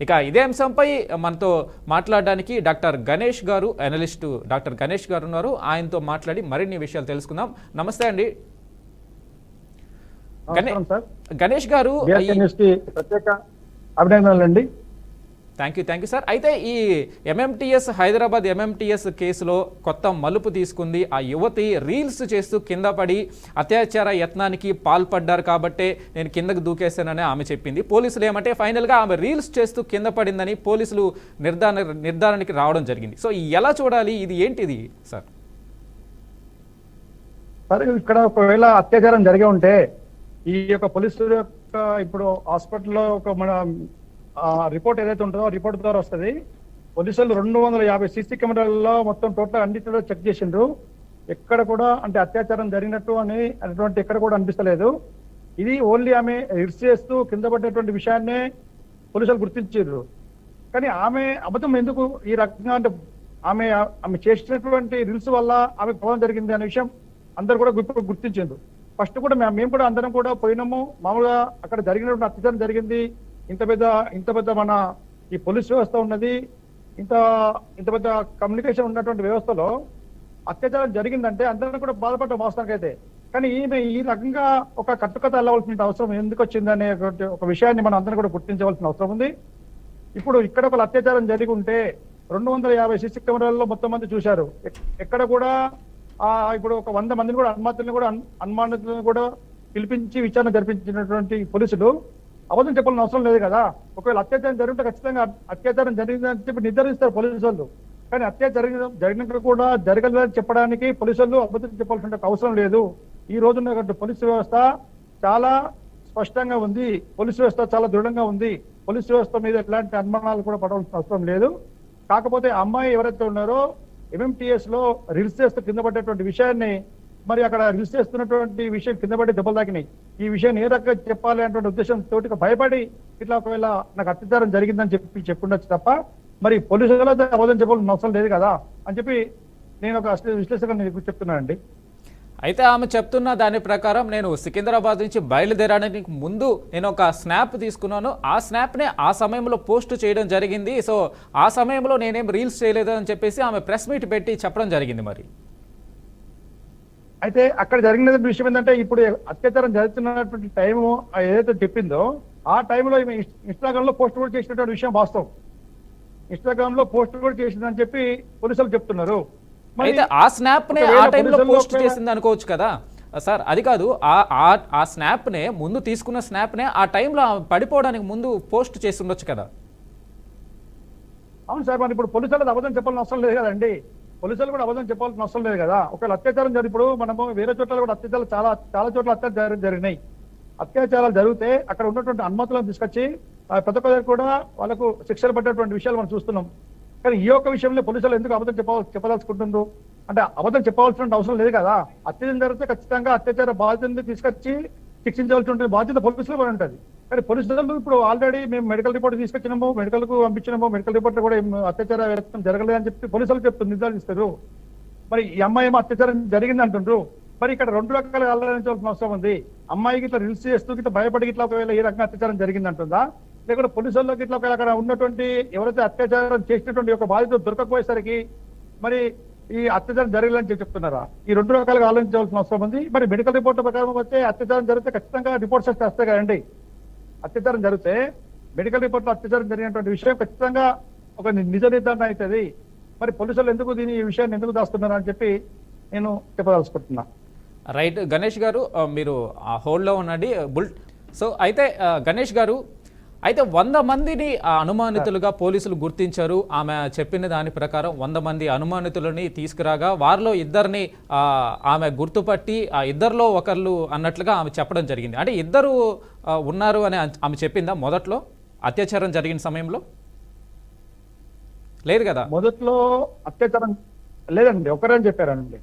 ఇక ఇదే అంశంపై మనతో మాట్లాడడానికి డాక్టర్ గణేష్ గారు, అనలిస్టు డాక్టర్ గణేష్ గారు ఉన్నారు. ఆయనతో మాట్లాడి మరిన్ని విషయాలు తెలుసుకుందాం. నమస్తే అండి గణేష్ గారు. ప్రత్యేక అభినందనలండి. Thank you sir. అయితే ఈ ఎంఎంటీఎస్ హైదరాబాద్ ఎంఎంటీఎస్ కేసులో కొత్త మలుపు తీసుకుంది. ఆ యువతి రీల్స్ చేస్తూ కింద పడి అత్యాచార యత్నానికి పాల్పడ్డారు కాబట్టే నేను కిందకు దూకేశానని ఆమె చెప్పింది. పోలీసులు ఏమంటే ఫైనల్గా ఆమె రీల్స్ చేస్తూ కింద పడిందని పోలీసులు నిర్ధారణకి రావడం జరిగింది. సో ఎలా చూడాలి, ఇది ఏంటిది సార్? సరే, ఇక్కడ ఒకవేళ అత్యాచారం జరిగి ఉంటే ఈ యొక్క పోలీసుల యొక్క ఇప్పుడు హాస్పిటల్లో ఒక మన రిపోర్ట్ ఏదైతే ఉంటుందో రిపోర్ట్ ద్వారా వస్తుంది. పోలీసులు 250 సీసీ కెమెరాల్లో మొత్తం టోటల్ అన్నిటిలో చెక్ చేసిండ్రు. ఎక్కడ కూడా అంటే అత్యాచారం జరిగినట్టు అటువంటి ఎక్కడ కూడా అనిపిస్తలేదు. ఇది ఓన్లీ ఆమె హిట్స్ చేస్తూ కింద పడ్డటువంటి విషయాన్నే పోలీసులు గుర్తించారు. కానీ ఆమె అబద్ధం ఎందుకు ఈ రకంగా అంటే ఆమె చేసినటువంటి రీల్స్ వల్ల ఆమె ప్రభావం జరిగింది అనే విషయం అందరు కూడా గుర్తించారు. ఫస్ట్ కూడా మేము కూడా అందరం కూడా పోయినాము. మామూలుగా అక్కడ జరిగినటువంటి అత్యాచారం జరిగింది. ఇంత పెద్ద మన ఈ పోలీస్ వ్యవస్థ ఉన్నది, ఇంత పెద్ద కమ్యూనికేషన్ ఉన్నటువంటి వ్యవస్థలో అత్యాచారం జరిగిందంటే అందరం కూడా బాధపడ్డాం వాస్తవానికి అయితే. కానీ ఈమె ఈ రకంగా ఒక కట్టుకథ వెళ్ళవలసిన అవసరం ఎందుకు వచ్చింది అనే ఒక విషయాన్ని మనం అందరం కూడా గుర్తించవలసిన అవసరం ఉంది. ఇప్పుడు ఇక్కడ ఒక అత్యాచారం జరిగి ఉంటే 250 సీసీ కెమెరాల్లో మొత్తం మంది చూశారు. ఎక్కడ కూడా ఇప్పుడు ఒక 100 మందిని కూడా అనుమానితులను కూడా పిలిపించి విచారణ జరిపించినటువంటి పోలీసులు అబద్ధం చెప్పాలని అవసరం లేదు కదా. ఒకవేళ అత్యాచారం జరిగితే ఖచ్చితంగా అత్యాచారం జరిగిందని చెప్పి నిర్ధారిస్తారు పోలీసు వాళ్ళు. కానీ అత్యాచారం జరిగినట్టు కూడా జరగలేదని చెప్పడానికి పోలీసు వాళ్ళు అబద్ధం చెప్పాల్సిన అవసరం లేదు. ఈ రోజున్న పోలీసు వ్యవస్థ చాలా స్పష్టంగా ఉంది, పోలీసు వ్యవస్థ చాలా దృఢంగా ఉంది. పోలీసు వ్యవస్థ మీద ఎలాంటి అనుమానాలు కూడా పడవలసిన అవసరం లేదు. కాకపోతే అమ్మాయి ఎవరైతే ఉన్నారో ఎంఎంటీఎస్ లో రిల్స్ చేస్తూ కింద పడ్డటువంటి విషయాన్ని మరి అక్కడ రిల్స్ చేస్తున్నటువంటి విషయం కింద పడి దెబ్బలు తాకినాయి. ఈ విషయాన్ని ఏ రకంగా చెప్పాలి అనే ఉద్దేశంతో భయపడి ఇట్లా ఒకవేళ నాకు అత్యాచారం జరిగిందని చెప్పుండొచ్చు తప్ప మరి పోలీసులు అబద్ధం చెప్పాల్సిన అవసరం లేదు కదా అని చెప్పి నేను ఒక విశ్లేషణ చెప్తున్నానండి. అయితే ఆమె చెప్తున్న దాని ప్రకారం నేను సికింద్రాబాద్ నుంచి బయలుదేరడానికి ముందు నేను ఒక స్నాప్ తీసుకున్నాను. ఆ స్నాప్నే ఆ సమయంలో పోస్ట్ చేయడం జరిగింది. సో ఆ సమయంలో నేనేం రీల్స్ చేయలేదు అని చెప్పేసి ఆమె ప్రెస్ మీట్ పెట్టి చెప్పడం జరిగింది. మరి అయితే అక్కడ జరిగిన విషయం ఏంటంటే ఇప్పుడు అత్యాచారం జరుగుతున్నటువంటి టైము ఏదైతే చెప్పిందో ఆ టైంలో ఇన్స్టాగ్రామ్ లో పోస్ట్ కూడా చేసినటువంటి విషయం వాస్తవం. ఇన్స్టాగ్రామ్ లో పోస్ట్ కూడా చేసిందని చెప్పి పోలీసులు చెప్తున్నారు. అయితే ఆ స్నాప్ నే ఆ టైంలో పోస్ట్ చేసింది అనుకోవచ్చు కదా సార్? అది కాదు, ఆ స్నాప్ నే ముందు తీసుకున్న స్నాప్ నే ఆ టైంలో పడిపోవడానికి ముందు పోస్ట్ చేసి ఉండొచ్చు కదా. అవును సార్, మరి ఇప్పుడు పోలీసులు అబద్ధం చెప్పాల్సిన అవసరం లేదు కదండి. పోలీసులు కూడా అబద్ధం చెప్పాల్సిన అవసరం లేదు కదా. ఒకవేళ అత్యాచారం ఇప్పుడు మనము వేరే చోట్ల కూడా అత్యాచారాలు చాలా చోట్ల అత్యాచారం జరిగినాయి. అత్యాచారాలు జరిగితే అక్కడ ఉన్నటువంటి అనుమతులను తీసుకొచ్చి ప్రతి ఒక్కరు కూడా వాళ్ళకు శిక్షలు పడ్డటువంటి విషయాలు మనం చూస్తున్నాం. కానీ ఈ యొక్క విషయంలో పోలీసులు ఎందుకు అబద్ధం చెప్పదలుచుకుంటుండ్రు అంటే అబద్ధం చెప్పవలసిన అవసరం లేదు కదా. అత్యాచారం జరిగితే ఖచ్చితంగా అత్యాచార బాధ్యతను తీసుకొచ్చి శిక్షించవలసిన బాధ్యత పోలీసులు కూడా ఉంటుంది. కానీ పోలీసులు ఇప్పుడు ఆల్రెడీ మేము మెడికల్ రిపోర్ట్ తీసుకొచ్చినాము, మెడికల్ కు పంపించినాము, మెడికల్ రిపోర్ట్ కూడా అత్యాచార వ్యక్తం జరగలేదు అని చెప్పి పోలీసులు చెప్తూ నిర్ధారిస్తారు. మరి ఈ అమ్మాయి ఏమో అత్యాచారం జరిగింది అంటుండ్రు. మరి ఇక్కడ 2 రకాలుగా ఆలోచించవలసిన అవసరం ఉంది. అమ్మాయికి ఇట్లా రిల్స్ చేస్తూ ఇట్లా భయపడి ఇట్లా ఒకవేళ ఈ రకంగా అత్యాచారం జరిగింది అంటుందా, లేకపోతే పోలీసుల్లోకి ఇట్లా ఒకవేళ అక్కడ ఉన్నటువంటి ఎవరైతే అత్యాచారం చేసినటువంటి ఒక బాధితులు దొరకకపోయేసరికి మరి ఈ అత్యాచారం జరగలేదని చెప్తున్నారా? ఈ 2 రకాలుగా ఆలోచించవలసిన అవసరం ఉంది. మరి మెడికల్ రిపోర్ట్ ప్రకారం వస్తే అత్యాచారం జరిగితే ఖచ్చితంగా రిపోర్ట్స్ వస్తాయి కదండి. అత్యాచారం జరిగితే మెడికల్ రిపోర్ట్ లో అత్యాచారం జరిగినటువంటి విషయం ఖచ్చితంగా ఒక నిజ నిర్ధారణ అవుతుంది. మరి పోలీసులు ఎందుకు ఈ విషయాన్ని ఎందుకు దాస్తున్నారు అని చెప్పి నేను చెప్పదలుచుకుంటున్నా. రైట్ గణేష్ గారు, మీరు ఆ హోల్డ్లో ఉండండి. సో అయితే గణేష్ గారు, అయితే 100 మందిని అనుమానితులుగా పోలీసులు గుర్తించారు. ఆమె చెప్పిన దాని ప్రకారం 100 మంది అనుమానితులని తీసుకురాగా వారిలో ఇద్దరిని ఆమె గుర్తుపట్టి ఆ ఇద్దరిలో ఒకళ్ళు అన్నట్లుగా ఆమె చెప్పడం జరిగింది. అంటే ఇద్దరు ఉన్నారు అని ఆమె చెప్పిందా మొదట్లో అత్యాచారం జరిగిన సమయంలో? లేదు కదా, మొదట్లో అత్యాచారం లేదండి, ఒకరని చెప్పారండి.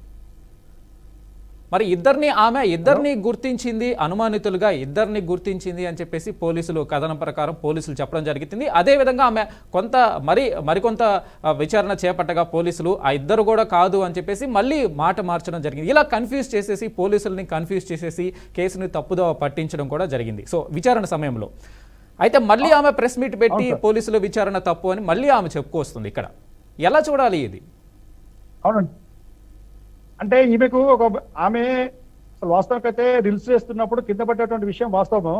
మరి ఇద్దరిని గుర్తించింది, అనుమానితులుగా ఇద్దరిని గుర్తించింది అని చెప్పేసి పోలీసులు కథనం ప్రకారం పోలీసులు చెప్పడం జరిగింది. అదేవిధంగా ఆమె మరికొంత విచారణ చేపట్టగా పోలీసులు ఆ ఇద్దరు కూడా కాదు అని చెప్పేసి మళ్ళీ మాట మార్చడం జరిగింది. ఇలా కన్ఫ్యూజ్ చేసేసి పోలీసుల్ని కన్ఫ్యూజ్ చేసేసి కేసుని తప్పుదోవ పట్టించడం కూడా జరిగింది. సో విచారణ సమయంలో అయితే మళ్ళీ ఆమె ప్రెస్ మీట్ పెట్టి అవును సార్. పోలీసుల విచారణ తప్పు అని మళ్ళీ ఆమె చెప్పుకొస్తుంది ఇక్కడ. ఎలా చూడాలి ఇది? అవునండి. అంటే ఈమెకు ఆమె అసలు వాస్తవానికి అయితే రిల్స్ చేస్తున్నప్పుడు కింద పడ్డటువంటి విషయం వాస్తవం.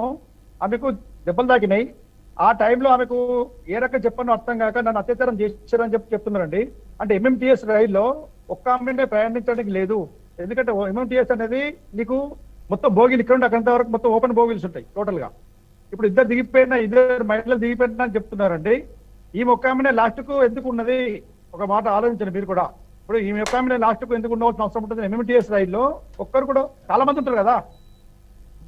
ఆమెకు దెబ్బలు తాకినాయి. ఆ టైంలో ఆమెకు ఏ రకంగా చెప్పనో అర్థం కాక నన్ను అత్యాచారం చేశారని చెప్తున్నారండి. అంటే ఎంఎంటీఎస్ రైల్లో ఒక్క ఆమెనే ప్రయాణించడానికి లేదు. ఎందుకంటే ఎంఎంటీఎస్ అనేది నీకు మొత్తం బోగిలు ఇక్కడ నుండి అక్కడంత వరకు మొత్తం ఓపెన్ బోగిల్స్ ఉంటాయి టోటల్ గా. ఇప్పుడు ఇద్దరు మహిళలు దిగిపోయినా అని చెప్తున్నారండి. ఈ ఒక్క ఆమెనే లాస్ట్ కు ఎందుకు ఉన్నది ఒక మాట ఆలోచించండి మీరు కూడా. ఇప్పుడు ఈ యొక్క ఆమె లాస్ట్ కు ఎందుకు ఉండవలసిన అవసరం ఉంటుంది? ఎంఎంటీఎస్ రైల్లో ఒక్కరు కూడా చాలా మంది ఉంటారు కదా,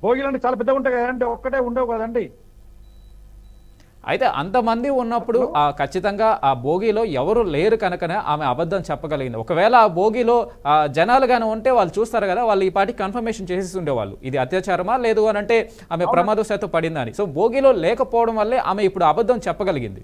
బోగిలు అంటే చాలా పెద్దగా ఉంటాయి కదండి, ఒక్కటే ఉండవు కదండి. అయితే అంతమంది ఉన్నప్పుడు ఖచ్చితంగా ఆ భోగిలో ఎవరు లేరు కనుకనే ఆమె అబద్ధం చెప్పగలిగింది. ఒకవేళ ఆ భోగిలో జనాలు కానీ ఉంటే వాళ్ళు చూస్తారు కదా, వాళ్ళు ఈ పాటికి కన్ఫర్మేషన్ చేసేసి ఉండేవాళ్ళు ఇది అత్యాచారమా లేదు అని, అంటే ఆమె ప్రమాదవశాత్తు పడిందా అని. సో భోగిలో లేకపోవడం వల్లే ఆమె ఇప్పుడు అబద్ధం చెప్పగలిగింది.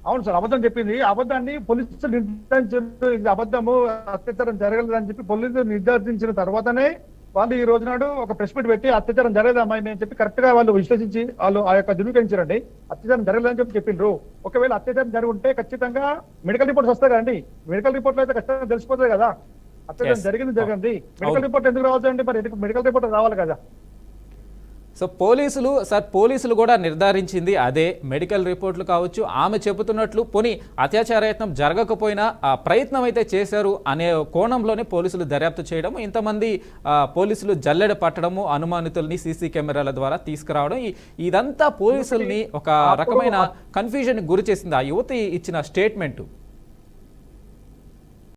అవును సార్, అబద్ధం చెప్పింది. అబద్ధాన్ని పోలీసులు నిర్ధారించారు. ఇది అబద్ధము, అత్యాచారం జరగలేదని చెప్పి పోలీసులు నిర్ధారించిన తర్వాతనే వాళ్ళు ఈ రోజు నాడు ఒక ప్రెస్ మీట్ పెట్టి అత్యాచారం జరగలేదు అమ్మాయి అని చెప్పి కరెక్ట్ గా వాళ్ళు విశ్లేషించి వాళ్ళు ఆ యొక్క ధృవీకరించారండి. అత్యాచారం జరగలేదని చెప్పి చెప్పిండ్రు. ఒకవేళ అత్యాచారం జరిగి ఉంటే ఖచ్చితంగా మెడికల్ రిపోర్ట్స్ వస్తాయి కదండి. మెడికల్ రిపోర్ట్ లో అయితే ఖచ్చితంగా తెలిసిపోతుంది కదా అత్యాచారం జరిగింది. మెడికల్ రిపోర్ట్ ఎందుకు రావద్దండి? మరి మెడికల్ రిపోర్ట్ రావాలి కదా. సో పోలీసులు కూడా నిర్ధారించింది అదే. మెడికల్ రిపోర్ట్లు కావచ్చు, ఆమె చెబుతున్నట్లు పోనీ అత్యాచారయత్నం జరగకపోయినా ప్రయత్నం అయితే చేశారు అనే కోణంలోనే పోలీసులు దర్యాప్తు చేయడం, ఇంతమంది పోలీసులు జల్లెడ పట్టడము, అనుమానితుల్ని సీసీ కెమెరాల ద్వారా తీసుకురావడం, ఇదంతా పోలీసుల్ని ఒక రకమైన కన్ఫ్యూజన్ గురి చేసింది ఆ యువతి ఇచ్చిన స్టేట్మెంట్.